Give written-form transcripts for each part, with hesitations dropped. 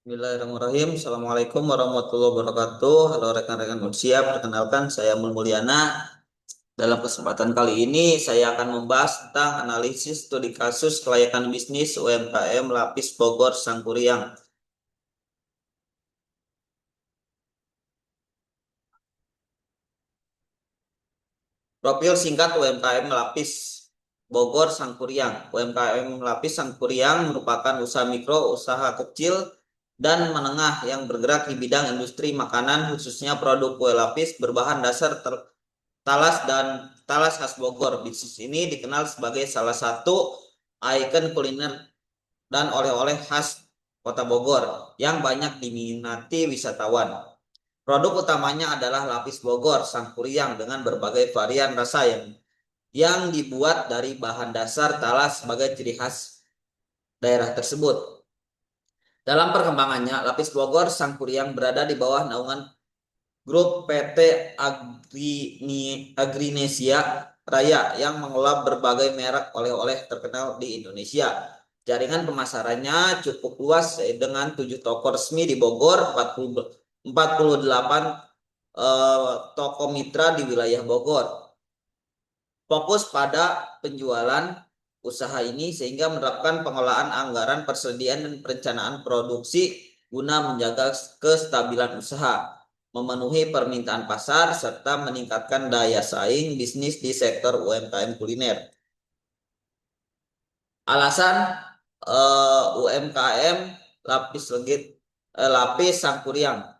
Bismillahirrahmanirrahim. Assalamualaikum warahmatullahi wabarakatuh. Halo rekan-rekan siap. Perkenalkan saya Mul Mulyana. Dalam kesempatan kali ini saya akan membahas tentang analisis studi kasus kelayakan bisnis UMKM Lapis Bogor Sangkuriang. Profil singkat UMKM Lapis Bogor Sangkuriang. UMKM Lapis Sangkuriang merupakan usaha mikro, usaha kecil dan menengah yang bergerak di bidang industri makanan, khususnya produk kue lapis berbahan dasar talas dan talas khas Bogor. Bisnis ini dikenal sebagai salah satu ikon kuliner dan oleh-oleh khas Kota Bogor yang banyak diminati wisatawan. Produk utamanya adalah lapis Bogor Sangkuriang dengan berbagai varian rasa yang dibuat dari bahan dasar talas sebagai ciri khas daerah tersebut. Dalam perkembangannya, lapis Bogor Sangkuriang berada di bawah naungan Grup PT Agrinesia Raya yang mengelola berbagai merek oleh-oleh terkenal di Indonesia. Jaringan pemasarannya cukup luas dengan 7 toko resmi di Bogor, 48 toko mitra di wilayah Bogor. Fokus pada penjualan usaha ini sehingga menerapkan pengelolaan anggaran, persediaan dan perencanaan produksi guna menjaga kestabilan usaha, memenuhi permintaan pasar, serta meningkatkan daya saing bisnis di sektor UMKM kuliner. Alasan UMKM lapis legit lapis Sangkuriang.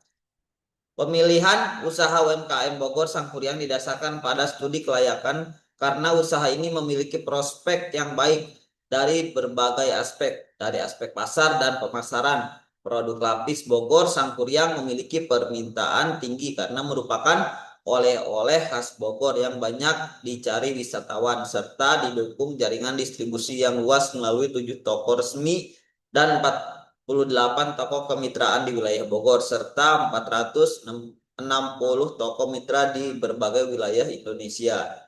Pemilihan usaha UMKM Bogor Sangkuriang didasarkan pada studi kelayakan karena usaha ini memiliki prospek yang baik dari berbagai aspek, dari aspek pasar dan pemasaran. Produk lapis Bogor Sangkuriang memiliki permintaan tinggi karena merupakan oleh-oleh khas Bogor yang banyak dicari wisatawan serta didukung jaringan distribusi yang luas melalui 7 toko resmi dan 48 toko kemitraan di wilayah Bogor serta 460 toko mitra di berbagai wilayah Indonesia.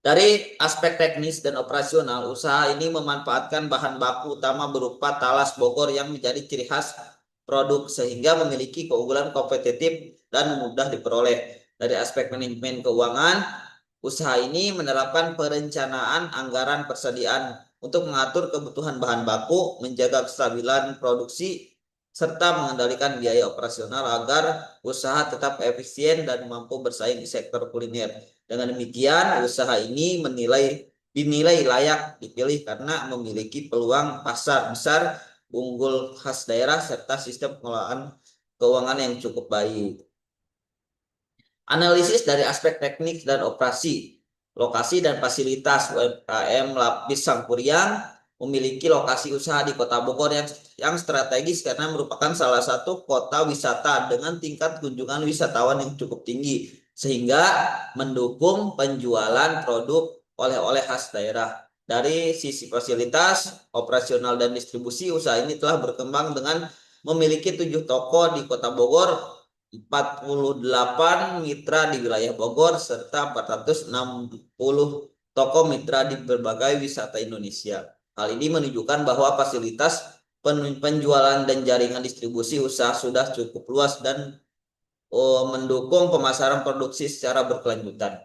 Dari aspek teknis dan operasional, usaha ini memanfaatkan bahan baku utama berupa talas Bogor yang menjadi ciri khas produk sehingga memiliki keunggulan kompetitif dan mudah diperoleh. Dari aspek manajemen keuangan, usaha ini menerapkan perencanaan anggaran persediaan untuk mengatur kebutuhan bahan baku, menjaga kestabilan produksi, serta mengendalikan biaya operasional agar usaha tetap efisien dan mampu bersaing di sektor kuliner. Dengan demikian, usaha ini dinilai layak dipilih karena memiliki peluang pasar besar, unggul khas daerah, serta sistem pengelolaan keuangan yang cukup baik. Analisis dari aspek teknik dan operasi, lokasi dan fasilitas UMKM Lapis Sangkuriang memiliki lokasi usaha di Kota Bogor yang strategis karena merupakan salah satu kota wisata dengan tingkat kunjungan wisatawan yang cukup tinggi sehingga mendukung penjualan produk oleh-oleh khas daerah. Dari sisi fasilitas, operasional dan distribusi, usaha ini telah berkembang dengan memiliki 7 toko di Kota Bogor, 48 mitra di wilayah Bogor, serta 460 toko mitra di berbagai wisata Indonesia. Hal ini menunjukkan bahwa fasilitas penjualan dan jaringan distribusi usaha sudah cukup luas dan mendukung pemasaran produksi secara berkelanjutan.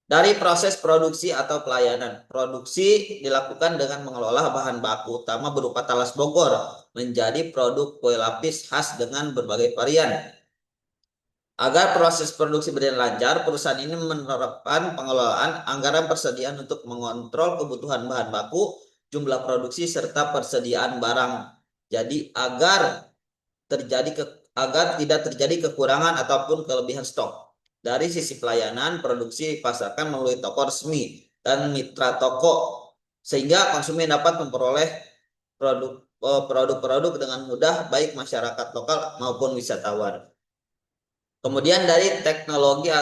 Dari proses produksi atau pelayanan, produksi dilakukan dengan mengelola bahan baku utama berupa talas Bogor menjadi produk kue lapis khas dengan berbagai varian. Agar proses produksi berjalan lancar, perusahaan ini menerapkan pengelolaan anggaran persediaan untuk mengontrol kebutuhan bahan baku, jumlah produksi, serta persediaan barang. Jadi agar tidak terjadi kekurangan ataupun kelebihan stok. Dari sisi pelayanan, produksi dipasarkan melalui toko resmi dan mitra toko, sehingga konsumen dapat memperoleh produk-produk dengan mudah baik masyarakat lokal maupun wisatawan. Kemudian dari teknologi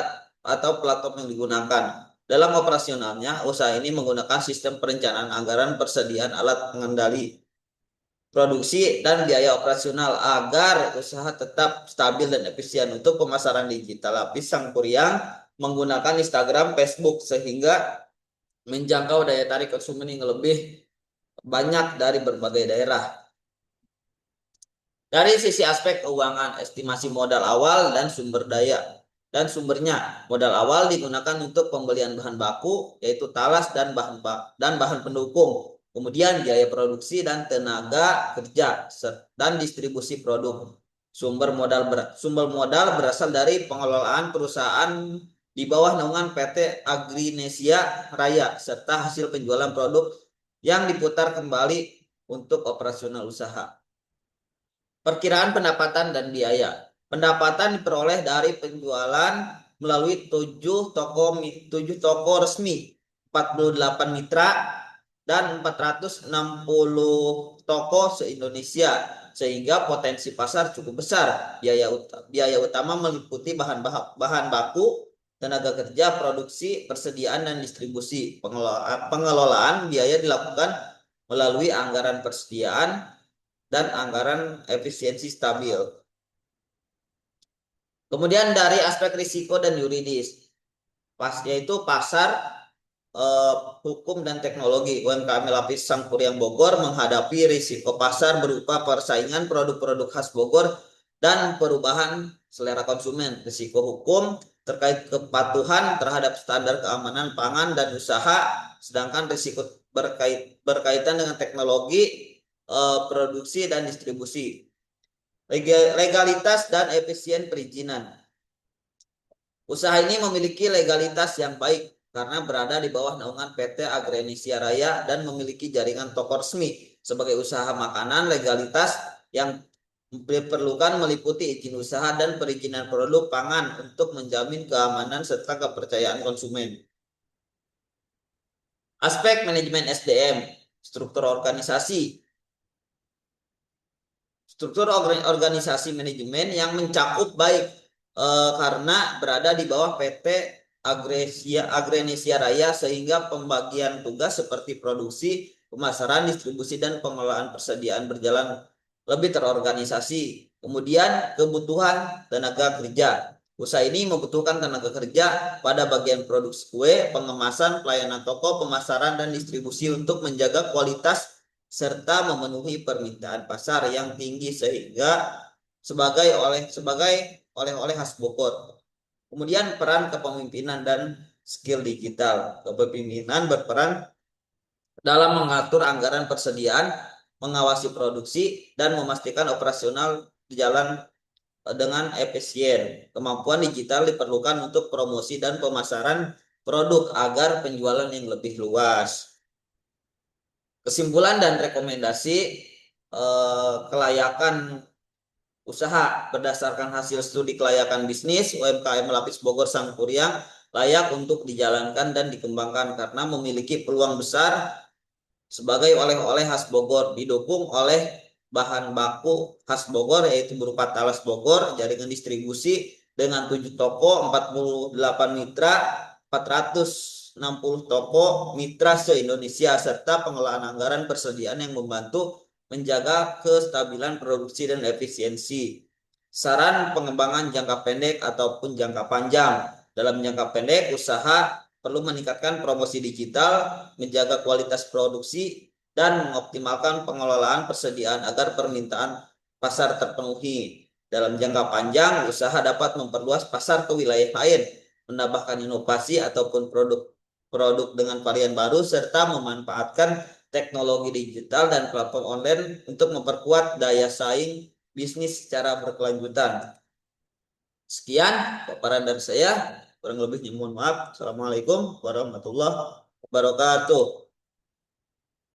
atau platform yang digunakan. Dalam operasionalnya, usaha ini menggunakan sistem perencanaan anggaran, persediaan alat pengendali produksi dan biaya operasional agar usaha tetap stabil dan efisien. Untuk pemasaran digital, Lapis Sangkuriang menggunakan Instagram, Facebook sehingga menjangkau daya tarik konsumen yang lebih banyak dari berbagai daerah. Dari sisi aspek keuangan, estimasi modal awal dan sumber daya dan sumbernya. Modal awal digunakan untuk pembelian bahan baku, yaitu talas dan bahan pendukung. Kemudian biaya produksi dan tenaga kerja dan distribusi produk. Sumber modal berasal dari pengelolaan perusahaan di bawah naungan PT Agrinesia Raya serta hasil penjualan produk yang diputar kembali untuk operasional usaha. Perkiraan pendapatan dan biaya. Pendapatan diperoleh dari penjualan melalui 7 toko resmi, 48 mitra, dan 460 toko se-Indonesia, sehingga potensi pasar cukup besar. Biaya utama meliputi bahan baku, tenaga kerja, produksi, persediaan, dan distribusi. Pengelolaan biaya dilakukan melalui anggaran persediaan dan anggaran efisiensi stabil. Kemudian dari aspek risiko dan yuridis, yaitu pasar, hukum dan teknologi. UMKM Lapis Sangkuriang Bogor menghadapi risiko pasar berupa persaingan produk-produk khas Bogor dan perubahan selera konsumen. Risiko hukum terkait kepatuhan terhadap standar keamanan pangan dan usaha, sedangkan risiko berkaitan dengan teknologi, produksi dan distribusi. Legalitas dan efisien perizinan. Usaha ini memiliki legalitas yang baik karena berada di bawah naungan PT Agrinesia Raya dan memiliki jaringan toko resmi. Sebagai usaha makanan, legalitas yang diperlukan meliputi izin usaha dan perizinan produk pangan untuk menjamin keamanan serta kepercayaan konsumen. Aspek manajemen SDM, struktur organisasi. Struktur organisasi manajemen yang mencakup baik karena berada di bawah PT Agrinesia Raya, sehingga pembagian tugas seperti produksi, pemasaran, distribusi, dan pengelolaan persediaan berjalan lebih terorganisasi. Kemudian kebutuhan tenaga kerja. Usaha ini membutuhkan tenaga kerja pada bagian produksi kue, pengemasan, pelayanan toko, pemasaran, dan distribusi untuk menjaga kualitas serta memenuhi permintaan pasar yang tinggi sehingga sebagai oleh-oleh khas Bogor. Kemudian peran kepemimpinan dan skill digital. Kepemimpinan berperan dalam mengatur anggaran persediaan, mengawasi produksi, dan memastikan operasional berjalan dengan efisien. Kemampuan digital diperlukan untuk promosi dan pemasaran produk agar penjualan yang lebih luas. Kesimpulan dan rekomendasi, kelayakan usaha berdasarkan hasil studi kelayakan bisnis UMKM Lapis Bogor Sangkuriang layak untuk dijalankan dan dikembangkan karena memiliki peluang besar sebagai oleh-oleh khas Bogor, didukung oleh bahan baku khas Bogor yaitu berupa talas Bogor, jaringan distribusi dengan 7 toko, 48 mitra, 460 toko mitra se-Indonesia, serta pengelolaan anggaran persediaan yang membantu menjaga kestabilan produksi dan efisiensi. Saran pengembangan jangka pendek ataupun jangka panjang. Dalam jangka pendek, usaha perlu meningkatkan promosi digital, menjaga kualitas produksi, dan mengoptimalkan pengelolaan persediaan agar permintaan pasar terpenuhi. Dalam jangka panjang, usaha dapat memperluas pasar ke wilayah lain, menambahkan inovasi ataupun produk dengan varian baru, serta memanfaatkan teknologi digital dan platform online untuk memperkuat daya saing bisnis secara berkelanjutan. Sekian paparan dari saya, kurang lebihnya mohon maaf. Assalamualaikum warahmatullahi wabarakatuh.